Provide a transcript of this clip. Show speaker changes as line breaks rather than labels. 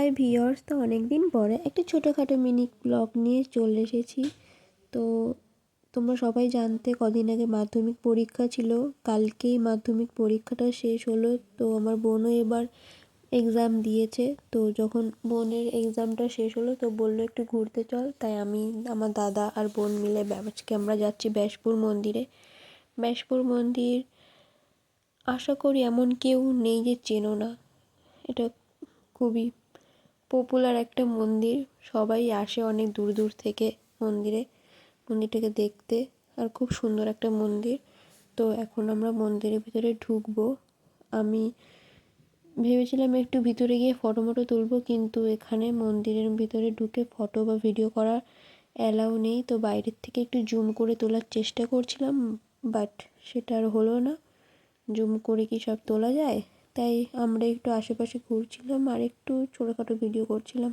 Hi viewers, তো অনেক দিন পরে একটা ছোটোখাটো মিনি ব্লগ নিয়ে চলে এসেছি। তো তোমরা সবাই জানতে কদিন আগে মাধ্যমিক পরীক্ষা ছিল, কালকেই মাধ্যমিক পরীক্ষাটা শেষ হলো। তো আমার বোনও এবার এক্সাম দিয়েছে। তো যখন বোনের এক্সামটা শেষ হলো তো বললো একটু ঘুরতে চল, তাই আমি, আমার দাদা আর বোন মিলে আজকে আমরা যাচ্ছি ব্যাসপুর মন্দিরে। ব্যাসপুর মন্দির আশা করি এমন কেউ নেই যে চেনো না। এটা খুবই পপুলার একটা মন্দির, সবাই আসে অনেক দূর দূর থেকে মন্দিরটাকে দেখতে। আর খুব সুন্দর একটা মন্দির। তো এখন আমরা মন্দিরের ভিতরে ঢুকবো। আমি ভেবেছিলাম একটু ভিতরে গিয়ে ফটো মটো তুলবো, কিন্তু এখানে মন্দিরের ভিতরে ঢুকে ফটো বা ভিডিও করার অ্যালাউ নেই। তো বাইরের থেকে একটু জুম করে তোলার চেষ্টা করছিলাম, বাট সেটা আর হলো না। জুম করে কি সব তোলা যায়? তাই আমরা একটু আশেপাশে ঘুরছিলাম আর একটু ছোটোখাটো ভিডিও করছিলাম।